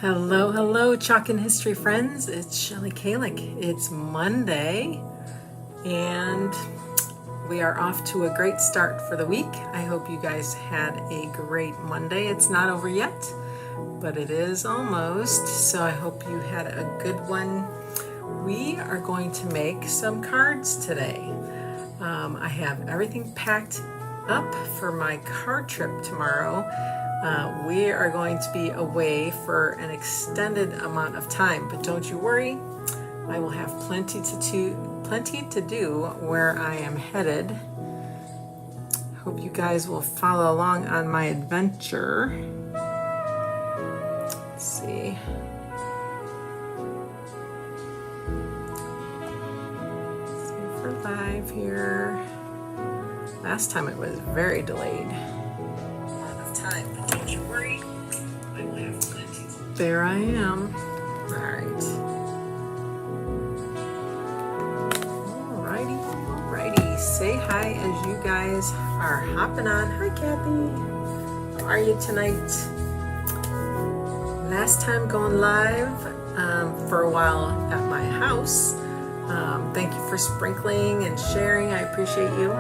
Hello, hello, Chalkin History friends. It's Shelly Kallach. It's Monday, and we are off to a great start for the week. I hope you guys had a great Monday. It's not over yet, but it is almost, so I hope you had a good one. We are going to make some cards today. I have everything packed up for my card trip tomorrow. We are going to be away for an extended amount of time, but don't you worry, I will have plenty to do where I am headed. Hope you guys will follow along on my adventure. Let's see. Let's see if we're live here. Last time it was very delayed. Time, but don't you worry, I will have plenty. There I am. Alright. Alrighty. Say hi as you guys are hopping on. Hi, Kathy. How are you tonight? Last time going live for a while at my house. Thank you for sprinkling and sharing. I appreciate you.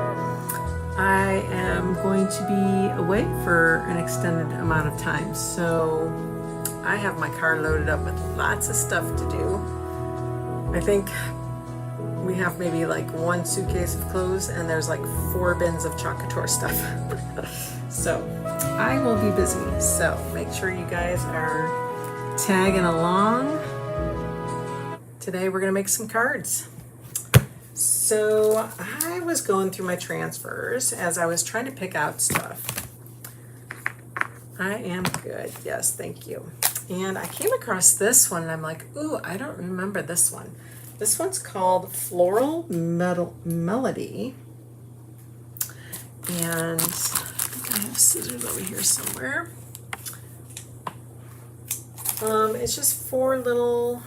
I am going to be away for an extended amount of time, so I have my car loaded up with lots of stuff to do. I think we have maybe like one suitcase of clothes and there's like 4 bins of Chalk Couture stuff. So I will be busy, so make sure you guys are tagging along. Today we're gonna make some cards. So I was going through my transfers as I was trying to pick out stuff. I am good. Yes, thank you. And I came across this one and I'm like, ooh, I don't remember this one. This one's called Floral Melody. And I think I have scissors over here somewhere. It's just 4 little,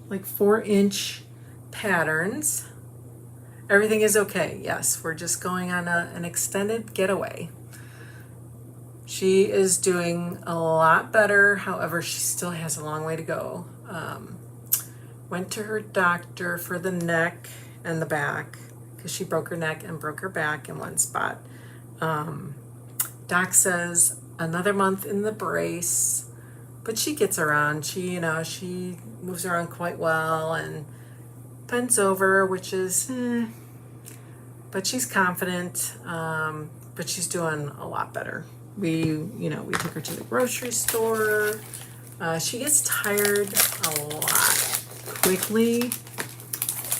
like 4-inch patterns. Everything is okay. Yes, we're just going on an extended getaway. She is doing a lot better. However, she still has a long way to go. Went to her doctor for the neck and the back because she broke her neck and broke her back in one spot. Doc says another month in the brace, but she gets around. She moves around quite well and bends over, which is, but she's confident, but she's doing a lot better. We took her to the grocery store. She gets tired a lot quickly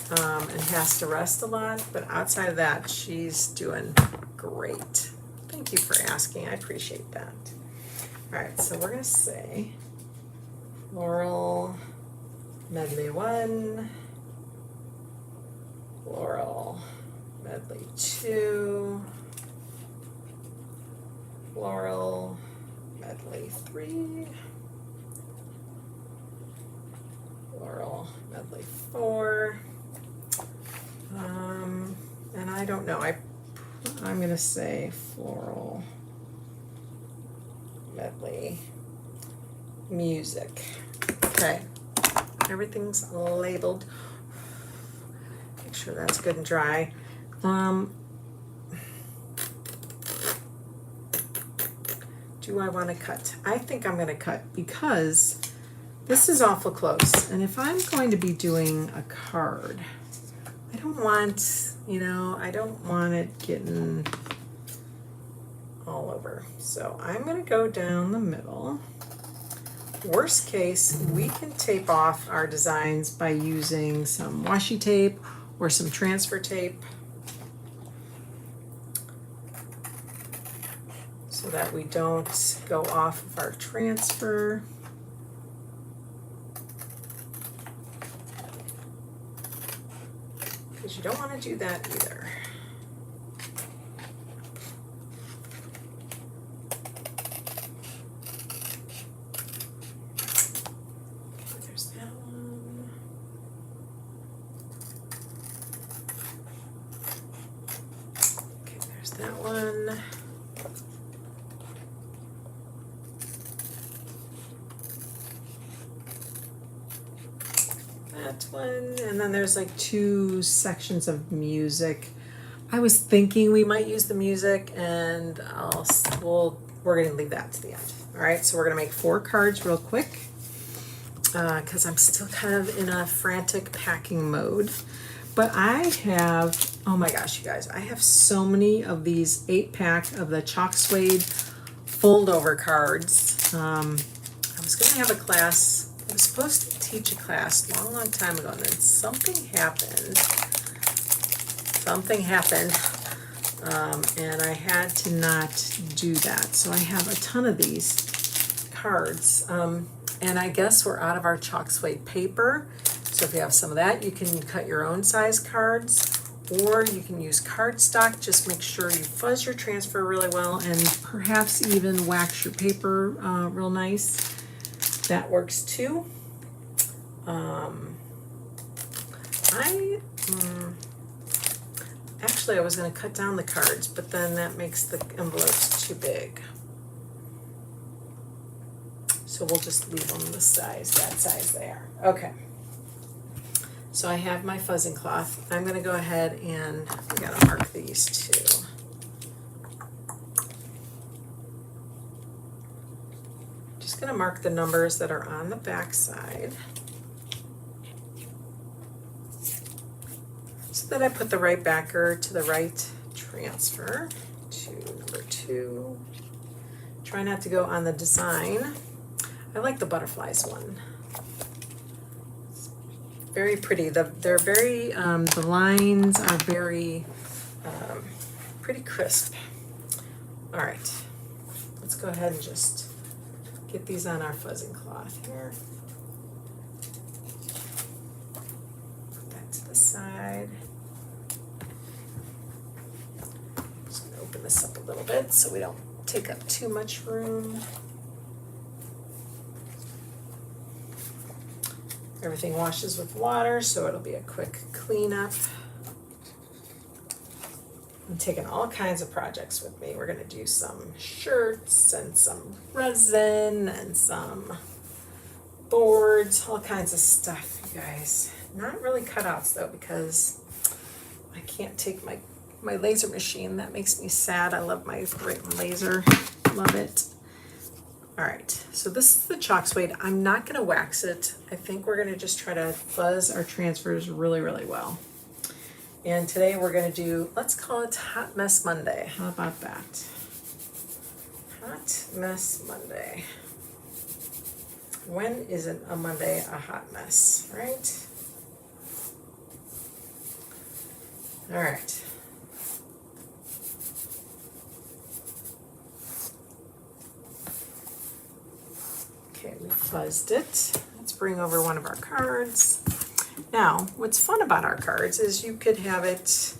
and has to rest a lot, but outside of that, she's doing great. Thank you for asking. I appreciate that. All right, so we're gonna say Floral Medley 1, Floral Medley 2, Floral Medley 3, Floral Medley 4, and I don't know, I'm gonna say Floral Medley Music. Okay, everything's labeled. Make sure that's good and dry. Do I want to cut? I think I'm going to cut because this is awful close. And if I'm going to be doing a card, I don't want, I don't want it getting all over. So I'm going to go down the middle. Worst case, we can tape off our designs by using some washi tape or some transfer tape so that we don't go off of our transfer. Because you don't want to do that either. Okay, there's that one. Okay, there's that one. that one. And then there's like 2 sections of music. I was thinking we might use the music, and we're gonna leave that to the end. All right, so we're gonna make 4 cards real quick because I'm still kind of in a frantic packing mode. But I have, oh my gosh, you guys, I have so many of these 8-pack of the chalk suede fold over cards. I was gonna have a class, I was supposed to teach a class a long time ago, and then something happened. And I had to not do that. So I have a ton of these cards. And I guess we're out of our chalk suede paper. So if you have some of that, you can cut your own size cards, or you can use cardstock. Just make sure you fuzz your transfer really well, and perhaps even wax your paper real nice. That works too. Actually, I was going to cut down the cards, but then that makes the envelopes too big. So we'll just leave them that size they are. Okay. So I have my fuzzing cloth. I'm going to go ahead and we got to mark these too. Just going to mark the numbers that are on the back side, so that I put the right backer to the right transfer to number 2. Try not to go on the design. I like the butterflies one. It's very pretty. They're very, the lines are very pretty crisp. All right, let's go ahead and just get these on our fuzzing cloth here. Put that to the side. Just gonna open this up a little bit so we don't take up too much room. Everything washes with water, so it'll be a quick cleanup. I'm taking all kinds of projects with me. We're gonna do some shirts and some resin and some boards, all kinds of stuff, you guys. Not really cutouts though, because I can't take my laser machine. That makes me sad. I love my Brighton laser, love it. All right, so this is the chalk suede. I'm not gonna wax it. I think we're gonna just try to fuzz our transfers really, really well. And today we're gonna do, let's call it Hot Mess Monday. How about that? Hot Mess Monday. When isn't a Monday a hot mess, right? All right. Okay, we fuzzed it. Let's bring over one of our cards. Now, what's fun about our cards is you could have it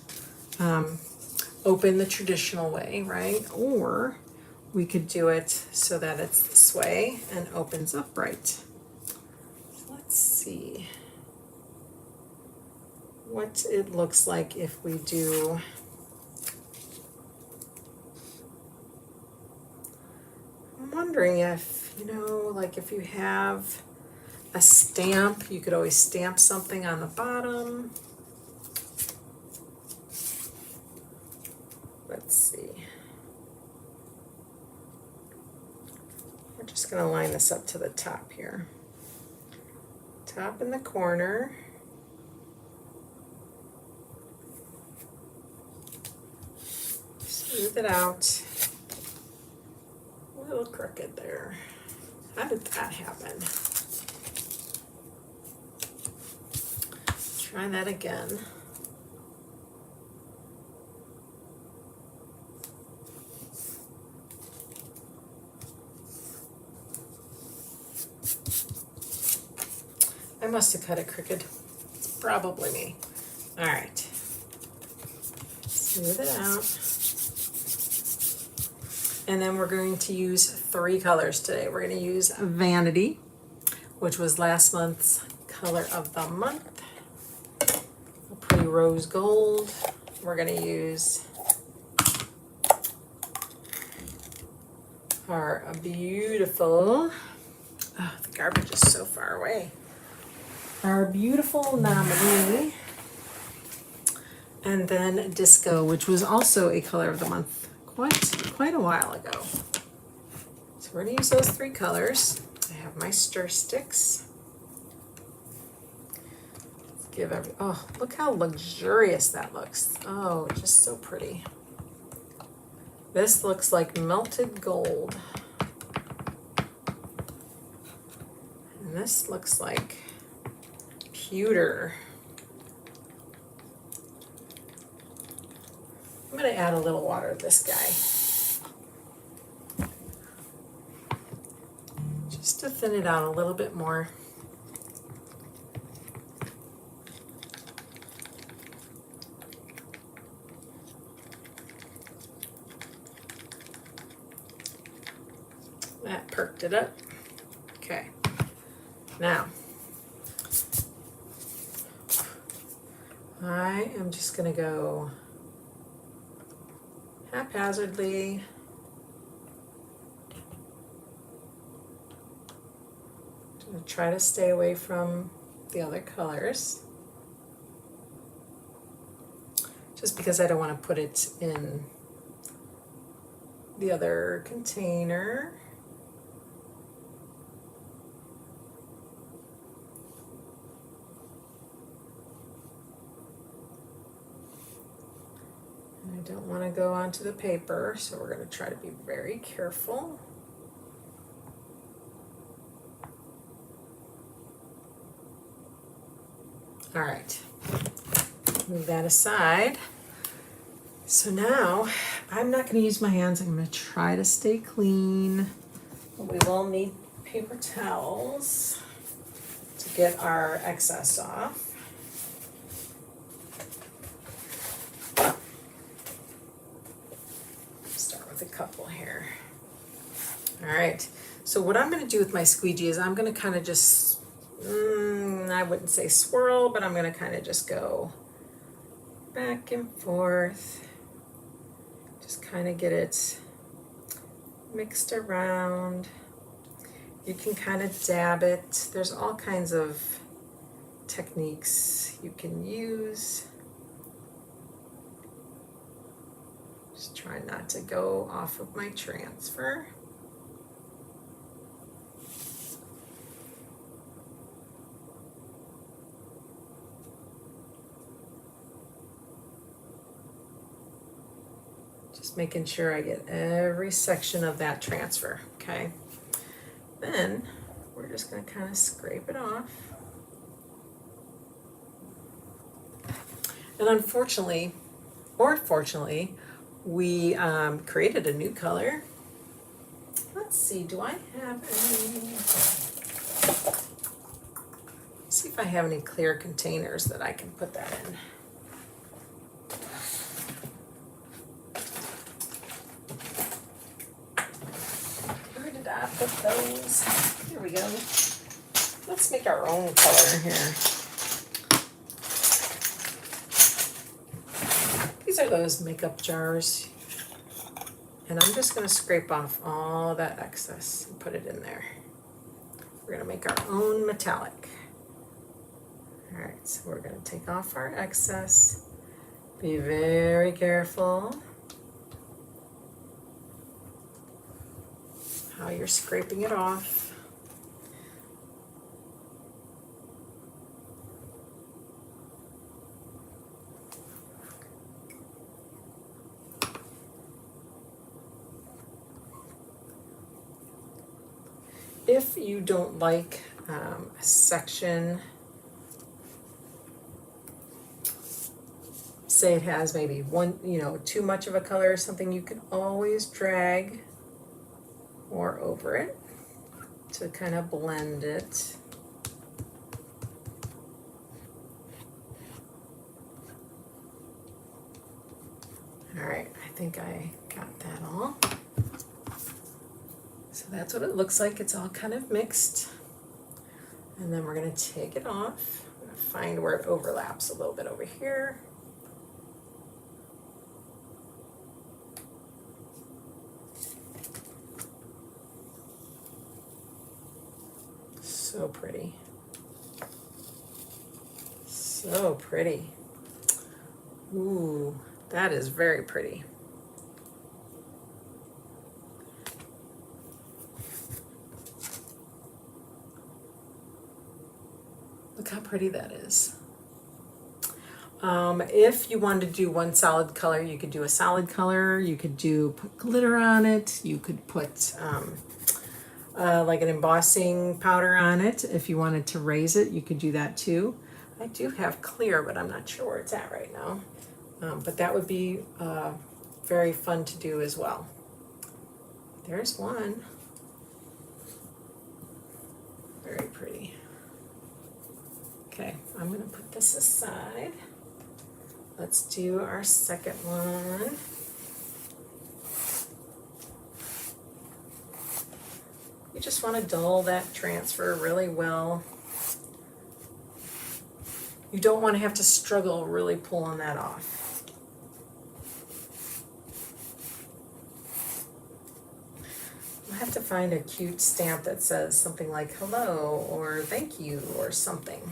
open the traditional way, right? Or we could do it so that it's this way and opens upright. So let's see what it looks like if we do. I'm wondering if, like if you have a stamp, you could always stamp something on the bottom. Let's see. We're just going to line this up to the top here. Top in the corner. Smooth it out. A little crooked there. How did that happen? Try that again. I must have cut it crooked. It's probably me. All right. Smooth it out. And then we're going to use 3 colors today. We're going to use Vanity, which was last month's color of the month. A pretty rose gold. We're going to use our beautiful, oh, the garbage is so far away. our beautiful nominee, and then Disco, which was also a color of the month quite a while ago. So we're going to use those 3 colors. I have my stir sticks. Oh, look how luxurious that looks. Oh, just so pretty. This looks like melted gold. And this looks like pewter. I'm going to add a little water to this guy, just to thin it out a little bit more. That perked it up. Okay. Now, I am just going to go haphazardly. I'm going to try to stay away from the other colors, just because I don't want to put it in the other container. I don't want to go onto the paper, so we're going to try to be very careful. All right, move that aside. So now I'm not going to use my hands. I'm going to try to stay clean. But we will need paper towels to get our excess off. A couple here. All right, so what I'm going to do with my squeegee is I'm going to kind of just, I wouldn't say swirl, but I'm going to kind of just go back and forth, just kind of get it mixed around. You can kind of dab it. There's all kinds of techniques you can use. Just try not to go off of my transfer. Just making sure I get every section of that transfer, okay? Then we're just going to kind of scrape it off. And unfortunately, or fortunately, we created a new color. Let's see, do I have any? Let's see if I have any clear containers that I can put that in. Where did I put those? Here we go. Let's make our own color here. These are those makeup jars, and I'm just going to scrape off all that excess and put it in there. We're going to make our own metallic. All right, so we're going to take off our excess. Be very careful how you're scraping it off. If you don't like a section, say it has maybe one, too much of a color or something, you can always drag more over it to kind of blend it. All right, I think I got that all. So that's what it looks like. It's all kind of mixed. And then we're going to take it off. I'm going to find where it overlaps a little bit over here. So pretty. So pretty. Ooh, that is very pretty. Look how pretty that is. If you wanted to do one solid color, you could do a solid color. You could put glitter on it. You could put like an embossing powder on it. If you wanted to raise it, you could do that too. I do have clear, but I'm not sure where it's at right now. But that would be very fun to do as well. There's one. Very pretty. Okay, I'm going to put this aside. Let's do our second one. You just want to dull that transfer really well. You don't want to have to struggle really pulling that off. I'll have to find a cute stamp that says something like hello or thank you or something.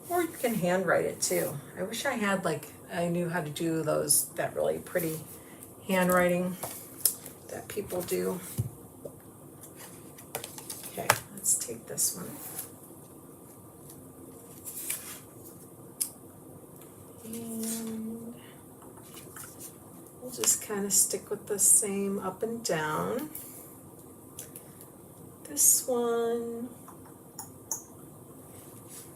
Or you can handwrite it too. I wish I had I knew how to do that really pretty handwriting that people do. Okay, let's take this one. And we'll just kind of stick with the same up and down. This one,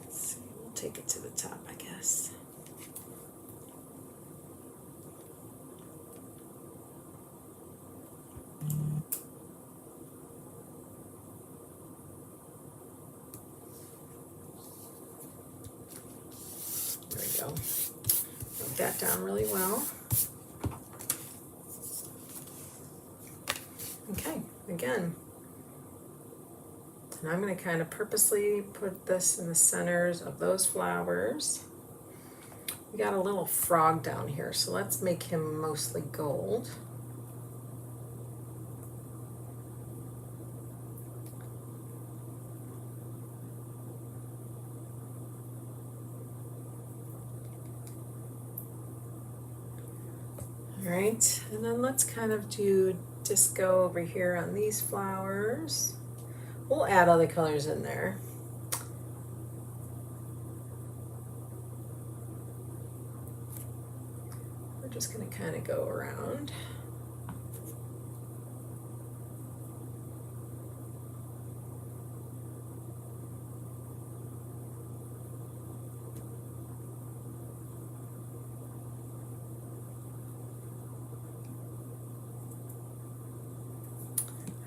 let's see, we'll take it to the top, I guess. There we go. Wrote that down really well. Okay, again. And I'm going to kind of purposely put this in the centers of those flowers. We got a little frog down here, so let's make him mostly gold. All right, and then let's kind of do disco over here on these flowers. We'll add other colors in there. We're just going to kind of go around.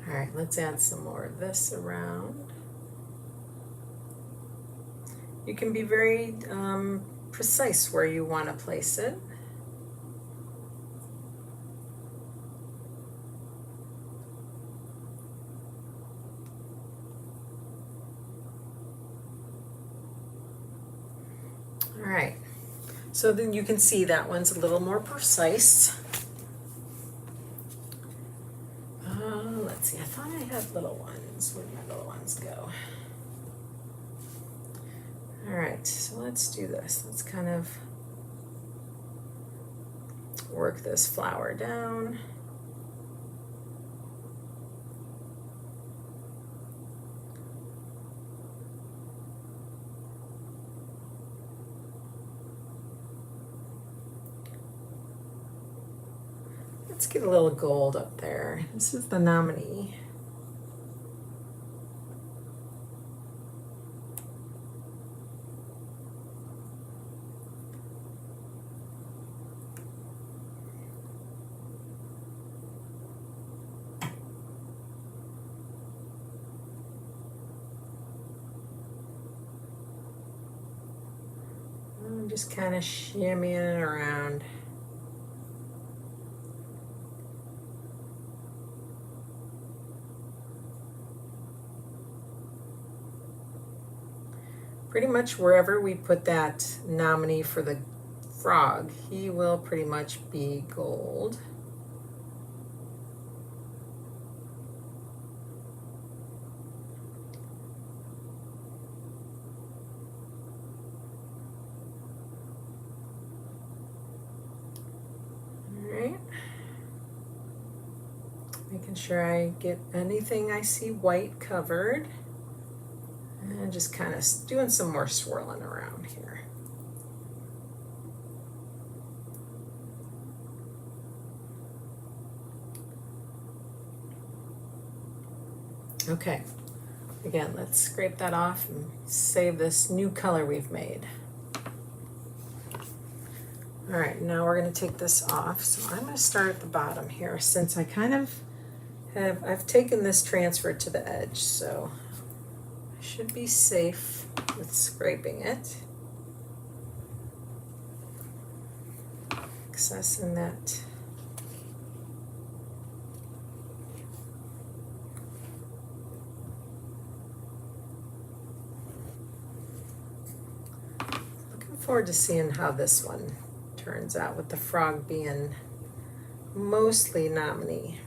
All right, let's add some more of this around. You can be very precise where you want to place it. All right, so then you can see that one's a little more precise. Let's see, I thought I had little ones. Where did my little ones go? All right, so let's do this. Let's kind of work this flower down. Let's get a little gold up there. This is the nominee. I'm just kind of shimmying it around. Pretty much wherever we put that nominee for the frog, he will pretty much be gold. Making sure I get anything I see white covered. And just kind of doing some more swirling around here. Okay, again, let's scrape that off and save this new color we've made. All right, now we're going to take this off. So I'm going to start at the bottom here since I kind of I've taken this transfer to the edge, so I should be safe with scraping it. Accessing that. Looking forward to seeing how this one turns out with the frog being mostly nominee.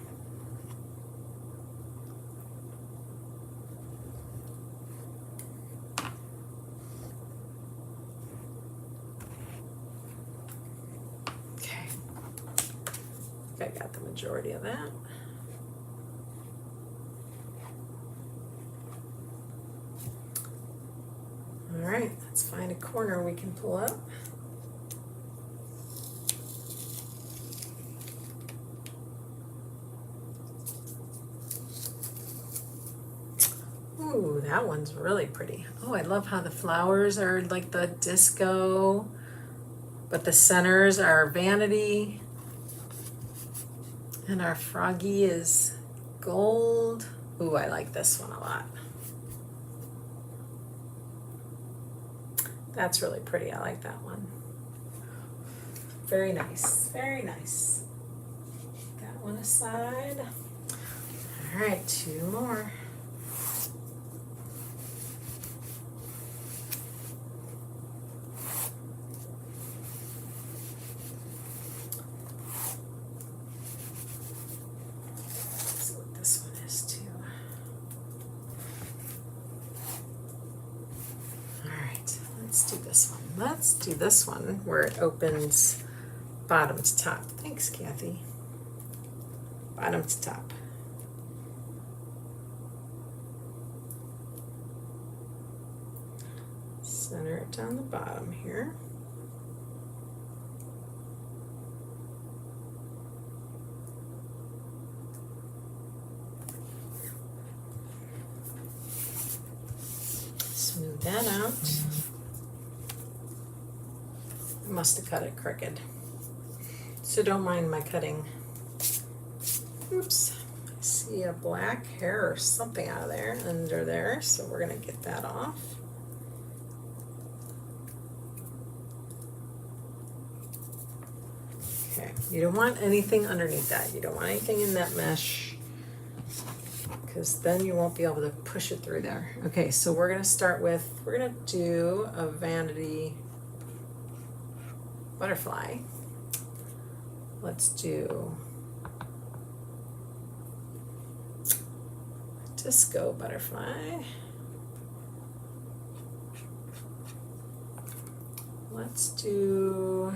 Okay, I got the majority of that. All right, let's find a corner we can pull up. Ooh, that one's really pretty. Oh, I love how the flowers are like the disco, but the centers are vanity. And our froggy is gold. Ooh, I like this one a lot. That's really pretty. I like that one. Very nice. Very nice. That one aside. All right, two more. Let's do this one where it opens bottom to top. Thanks, Kathy. Bottom to top. Center it down the bottom here. Smooth that out. Must have cut it crooked, so don't mind my cutting. Oops, I see a black hair or something out of there under there, so we're gonna get that off. Okay, you don't want anything underneath that. You don't want anything in that mesh, because then you won't be able to push it through there. Okay, so we're gonna start with, we're gonna do a vanity butterfly. Let's do a disco butterfly. Let's do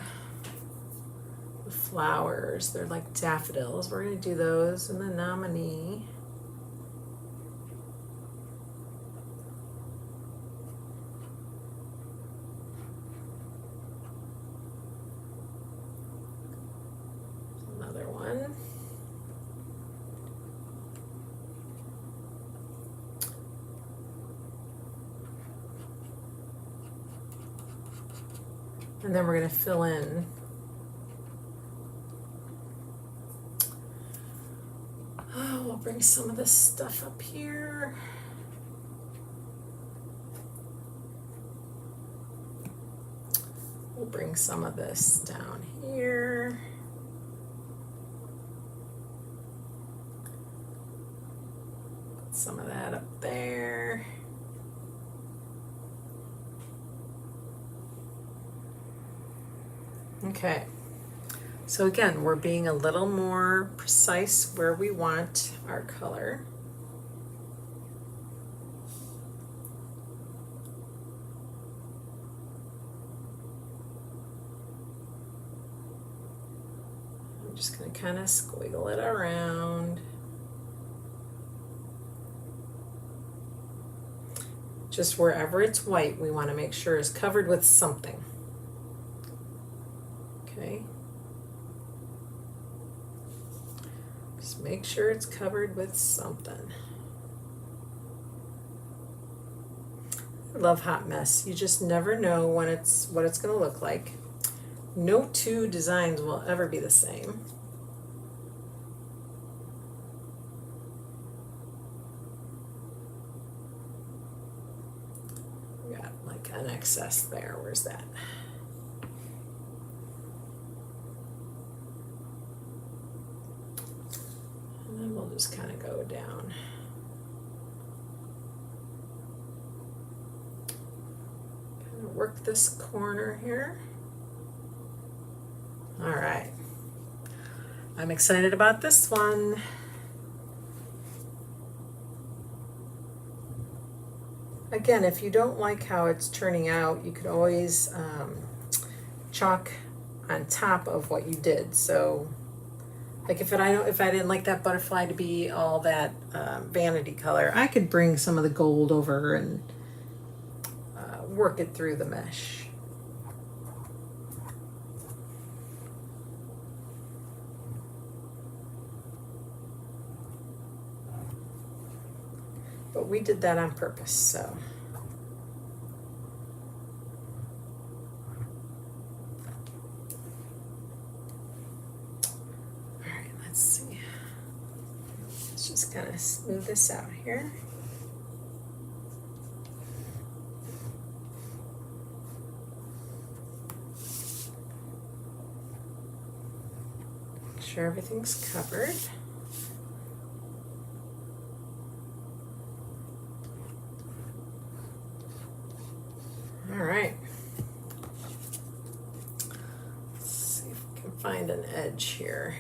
the flowers. They're like daffodils. We're going to do those in the nominee. And then we're going to fill in we'll bring some of this stuff up here. We'll bring some of this down here. Put some of that up there. Okay, so again, we're being a little more precise where we want our color. I'm just going to kind of squiggle it around. Just wherever it's white, we want to make sure is covered with something. Okay. Just make sure it's covered with something. I love hot mess. You just never know when what it's going to look like. No two designs will ever be the same. We got like an excess there. Where's that? And then we'll just kind of go down. Kind of work this corner here. All right, I'm excited about this one. Again, if you don't like how it's turning out, you could always chalk on top of what you did. So, like if I didn't like that butterfly to be all that vanity color, I could bring some of the gold over and work it through the mesh. But we did that on purpose, so. All right, let's see. Let's just kind of smooth this out here. Make sure everything's covered. All right. Let's see if we can find an edge here.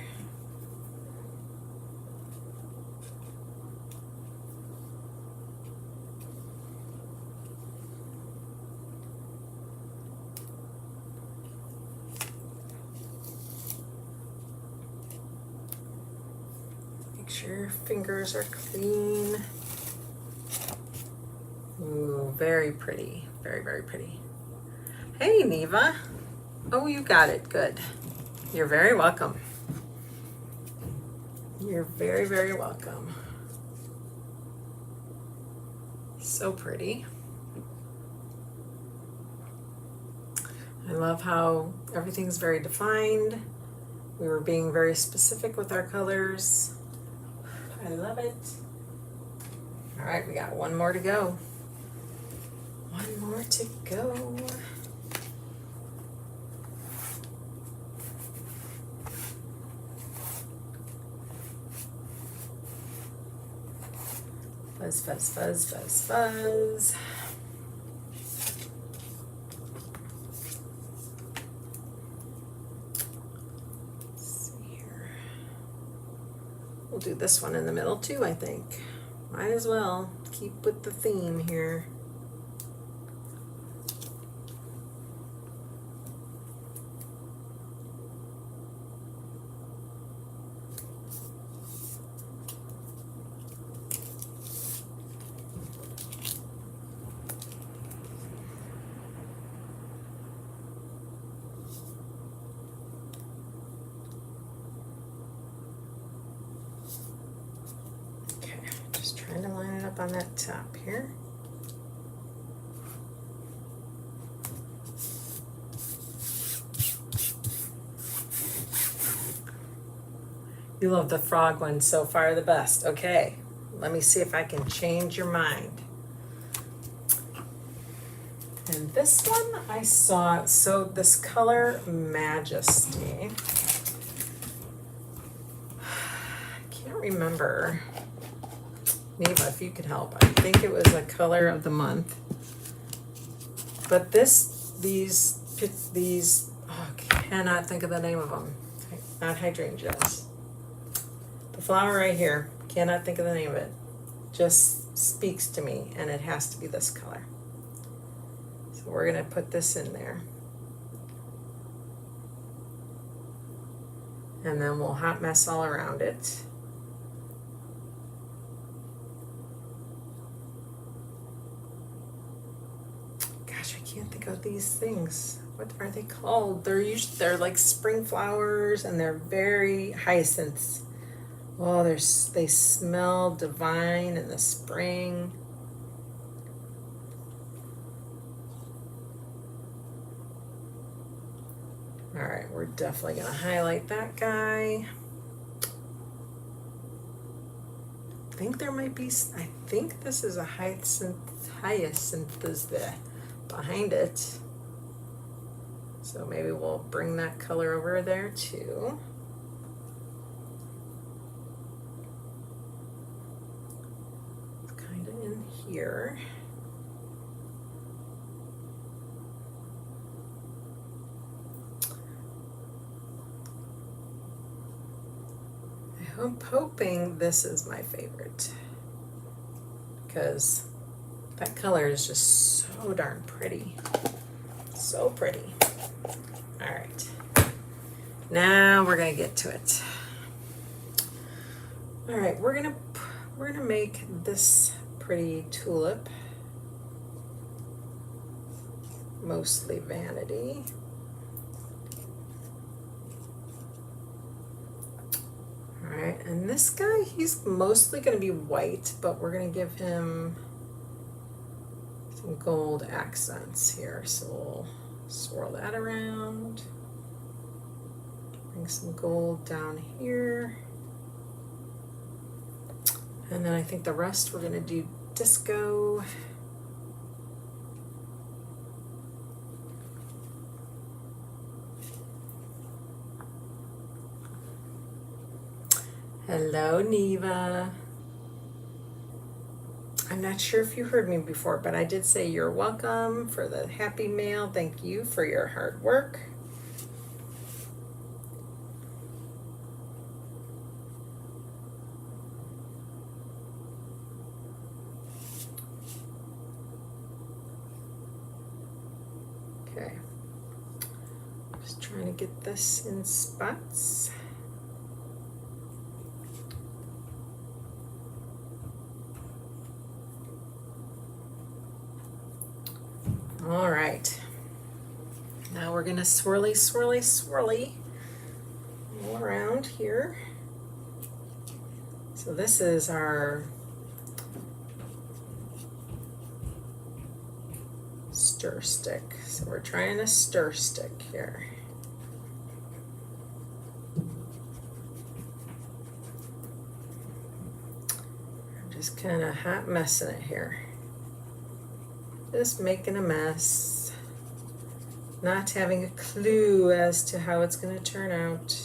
Make sure your fingers are clean. Ooh, very pretty. Very, very pretty. Hey, Neva. Oh, you got it. Good. You're very welcome. You're very, very welcome. So pretty. I love how everything's very defined. We were being very specific with our colors. I love it. All right, we got one more to go. One more to go. Fuzz, fuzz, fuzz, fuzz, fuzz. Let's see here. We'll do this one in the middle too, I think. Might as well keep with the theme here. Trying to line it up on that top here. You love the frog one so far, the best. Okay, let me see if I can change your mind. And this one I saw, so this color Majesty. I can't remember. Neva, if you could help. I think it was a color of the month. But these, oh, I cannot think of the name of them. Not hydrangeas. The flower right here, cannot think of the name of it. Just speaks to me, and it has to be this color. So we're gonna put this in there. And then we'll hot mess all around it. gosh, I can't think of these things. What are they called? They're like spring flowers, and they're very hyacinths. Oh, they smell divine in the spring. All right, we're definitely gonna highlight that guy. I think there might be, I think this is a hyacinth is the behind it. So maybe we'll bring that color over there too. It's kind of in here. I'm hoping this is my favorite because that color is just so darn pretty. So pretty. All right. Now we're gonna get to it. All right, we're gonna make this pretty tulip mostly vanity. All right, and this guy, he's mostly going to be white, but we're going to give him some gold accents here. So we'll swirl that around. Bring some gold down here. And then I think the rest we're going to do disco. Hello, Neva. I'm not sure if you heard me before, but I did say you're welcome for the happy mail. Thank you for your hard work. Okay. Just trying to get this in spots. All right, now we're gonna swirly, swirly, swirly all around here. So this is our stir stick. So we're trying to stir stick here. I'm just kind of hot messing it here. Just making a mess, not having a clue as to how it's going to turn out,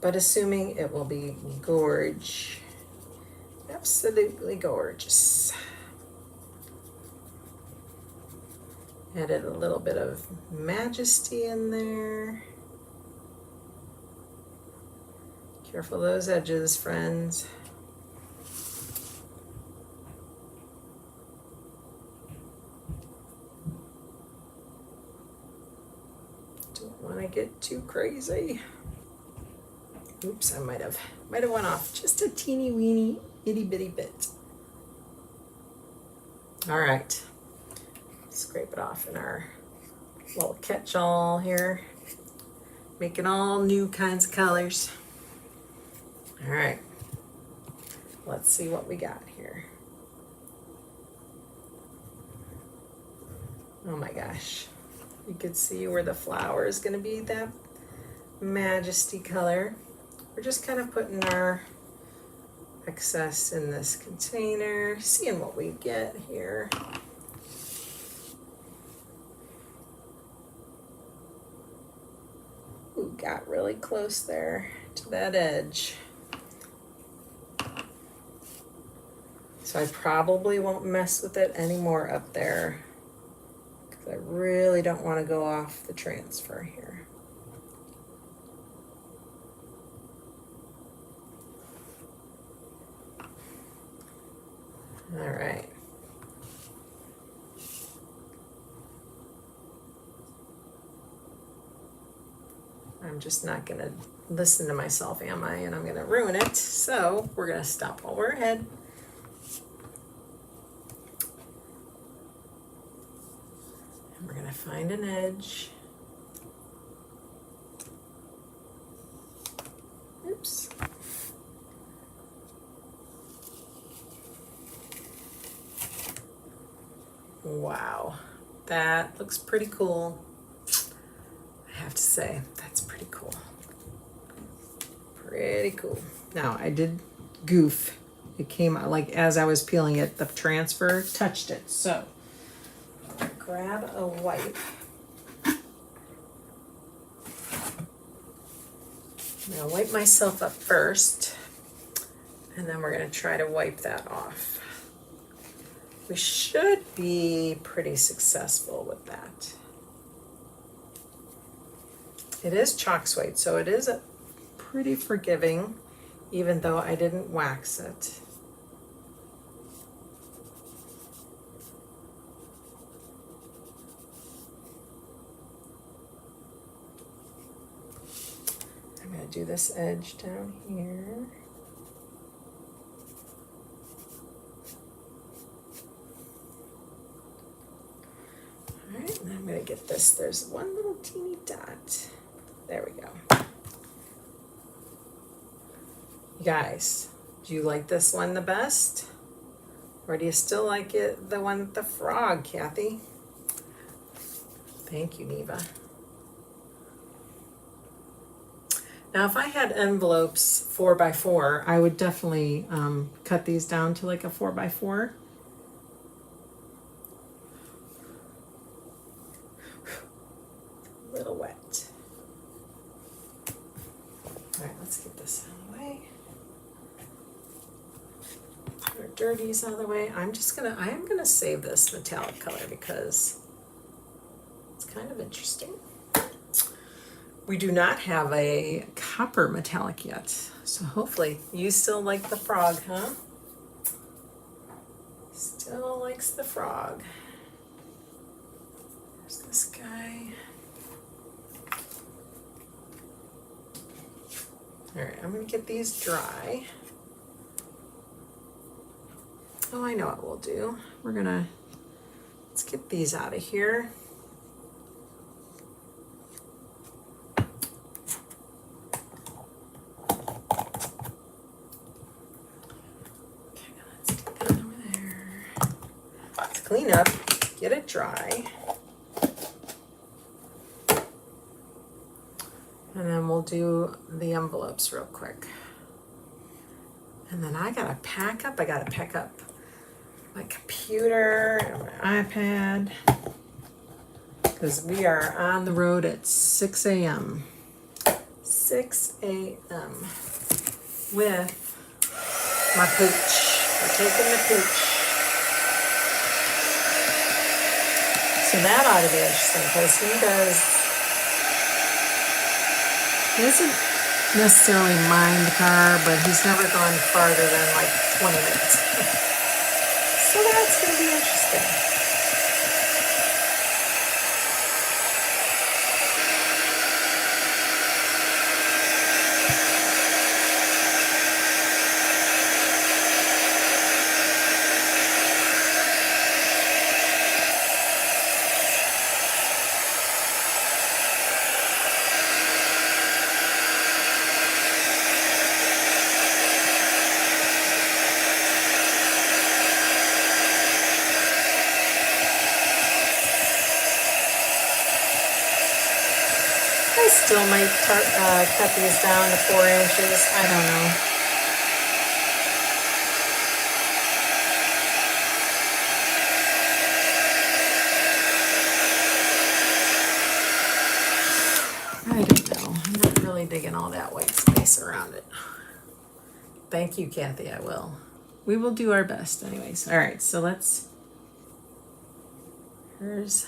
but assuming it will be gorge, absolutely gorgeous. Added a little bit of majesty in there. Careful those edges, friends. Want to get too crazy. Oops, I might have went off just a teeny weeny itty bitty bit. All right, scrape it off in our little catch-all here, making all new kinds of colors. All right, let's see what we got here. Oh my gosh. You can see where the flower is going to be that majesty color. We're just kind of putting our excess in this container, seeing what we get here. Ooh, got really close there to that edge. So I probably won't mess with it anymore up there. I really don't want to go off the transfer here. All right. I'm just not going to listen to myself, am I? And I'm going to ruin it. So we're going to stop while we're ahead. find an edge. Oops. Wow, that looks pretty cool. I have to say, that's pretty cool. Pretty cool. Now, I did goof. It came out like as I was peeling it, the transfer touched it. So, grab a wipe. I'm gonna wipe myself up first, and then we're gonna try to wipe that off. We should be pretty successful with that. It is chalk suede, so it is pretty forgiving, even though I didn't wax it. I'm going to do this edge down here. All right, and I'm going to get this. There's one little teeny dot. There we go. You guys, do you like this one the best? Or do you still like it, the one with the frog, Kathy? Thank you, Neva. Now, if I had envelopes 4x4, I would definitely cut these down to like a 4x4. A little wet. All right, let's get this out of the way. Our dirties out of the way. I am gonna save this metallic color because it's kind of interesting. We do not have a copper metallic yet, so hopefully you still like the frog, huh? Still likes the frog. There's this guy. All right, I'm gonna get these dry. Oh, I know what we'll do. Let's get these out of here. Okay, let's get that over there. Let's clean up, get it dry. And then we'll do the envelopes real quick. And then I gotta pack up my computer and my iPad because we are on the road at 6 a.m. 6 a.m. with my pooch. We're taking the pooch. So that ought to be interesting because he doesn't necessarily mind the car, but he's never gone farther than like 20 minutes. So that's going to be interesting. I still might cut these down to 4 inches. I don't know. I don't know. I'm not really digging all that white space around it. Thank you, Kathy. I will. We will do our best anyways. All right, so here's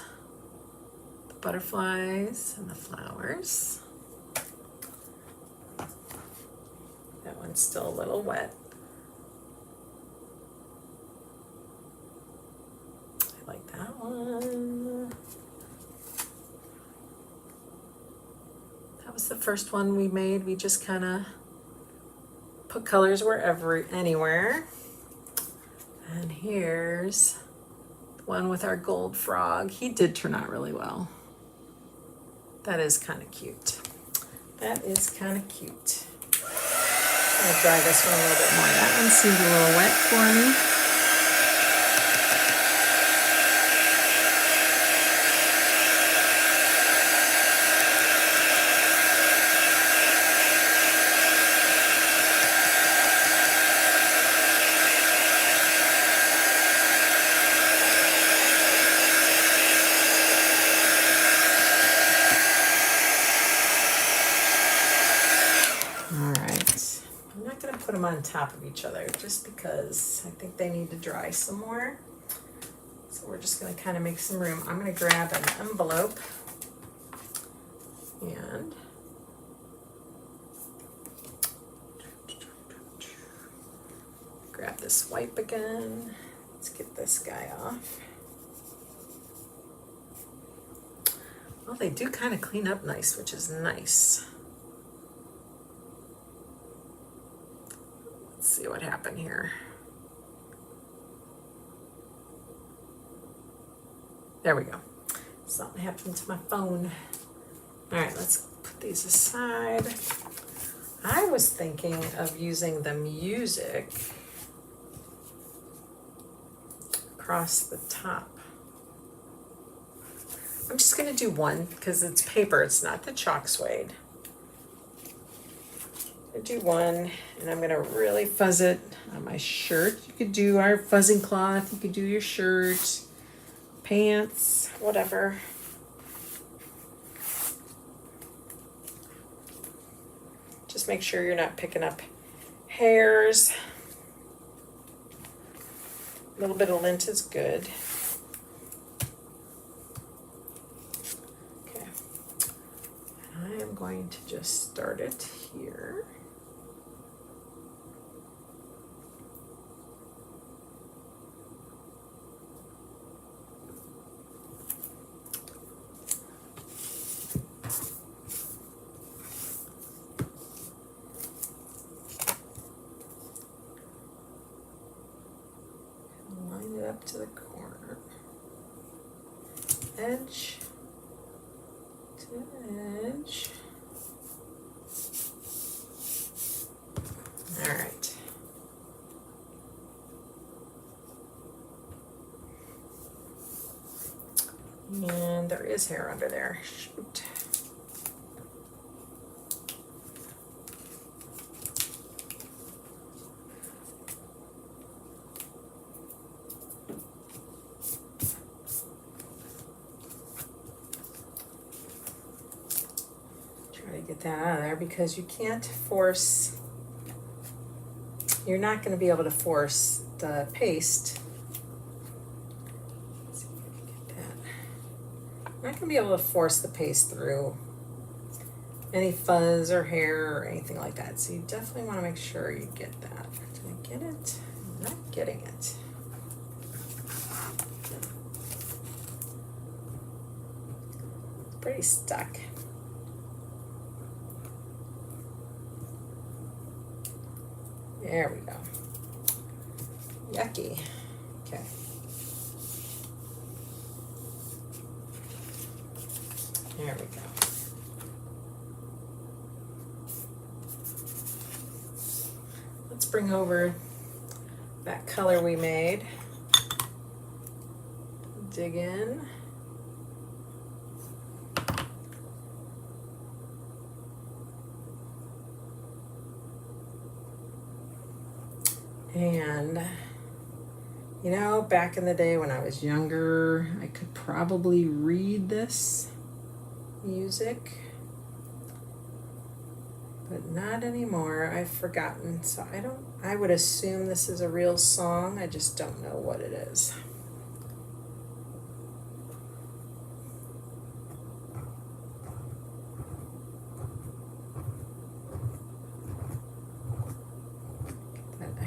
butterflies and the flowers. That one's still a little wet. I like that one. That was the first one we made. We just kind of put colors wherever, anywhere. And here's the one with our gold frog. He did turn out really well. That is kind of cute. That is kind of cute. I'm going to dry this one a little bit more. That one seemed a little wet for me. Put them on top of each other just because I think they need to dry some more. So we're just going to kind of make some room. I'm going to grab an envelope and grab this wipe again. Let's get this guy off. Well, they do kind of clean up nice, which is nice. See what happened here. There we go. Something happened to my phone. All right, let's put these aside. I was thinking of using the music across the top. I'm just going to do one because it's paper. It's not the chalk suede. Do one, and I'm going to really fuzz it on my shirt. You could do our fuzzing cloth, you could do your shirt, pants, whatever. Just make sure you're not picking up hairs. A little bit of lint is good. Okay, I am going to just start it here. Up to the corner, edge to edge. All right. And there is hair under there. Shoot. Get that out of there because you can't force, you're not going to be able to force the paste. Let's see if I can get that. You're not going to be able to force the paste through any fuzz or hair or anything like that. So you definitely want to make sure you get that. Did I get it? I'm not getting it. It's pretty stuck. There we go. Yucky. Okay. There we go. Let's bring over that color we made. Dig in. And, you know, back in the day when I was younger, I could probably read this music, but not anymore. I've forgotten, so I would assume this is a real song. I just don't know what it is.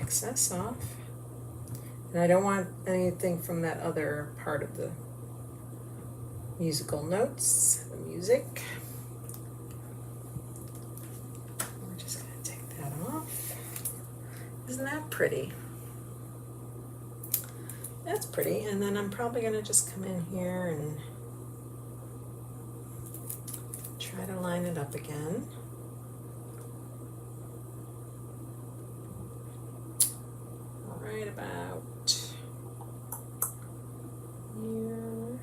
Excess off, and I don't want anything from that other part of the musical notes, the music. We're just going to take that off. Isn't that pretty? That's pretty. And then I'm probably going to just come in here and try to line it up again. Right about here.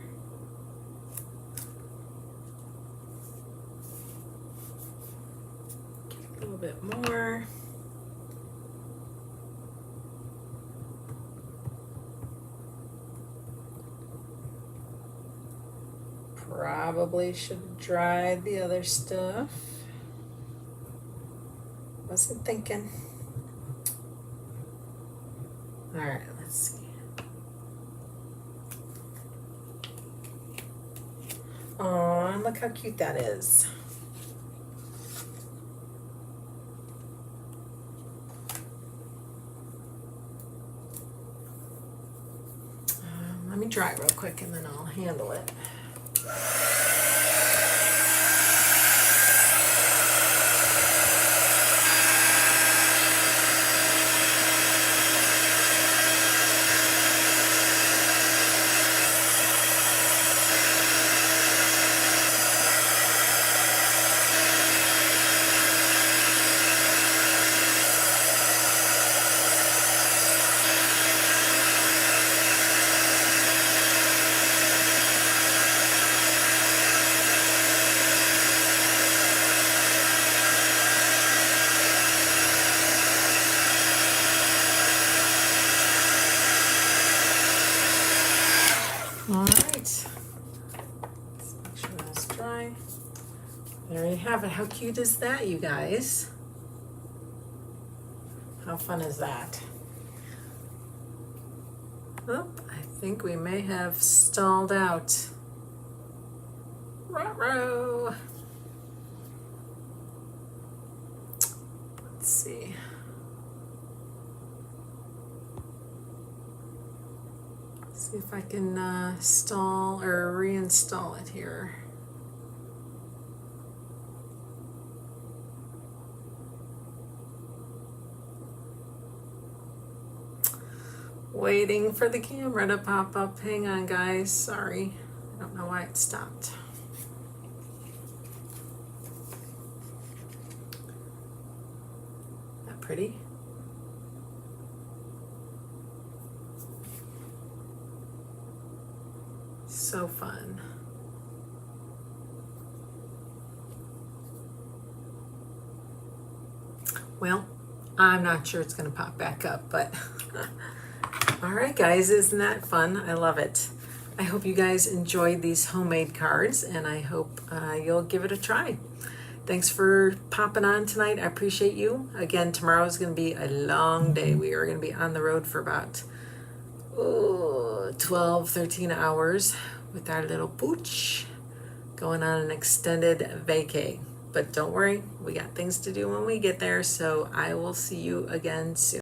Get a little bit more. Probably should dry the other stuff. Wasn't thinking. All right, let's see. Oh, look how cute that is. Let me dry real quick and then I'll handle it. All right, let's make sure that's dry. There you have it. How cute is that, you guys? How fun is that? Oh, I think we may have stalled out. Ruh-roh. Let's see. See if I can stall or reinstall it here. Waiting for the camera to pop up. Hang on, guys. Sorry. I don't know why it stopped. Isn't that pretty? So fun. Well, I'm not sure it's going to pop back up, but all right, guys, isn't that fun? I love it. I hope you guys enjoyed these homemade cards, and I hope you'll give it a try. Thanks for popping on tonight. I appreciate you. Again, tomorrow is going to be a long day. We are going to be on the road for about 12, 13 hours with our little pooch, going on an extended vacay. But don't worry, we got things to do when we get there, so I will see you again soon.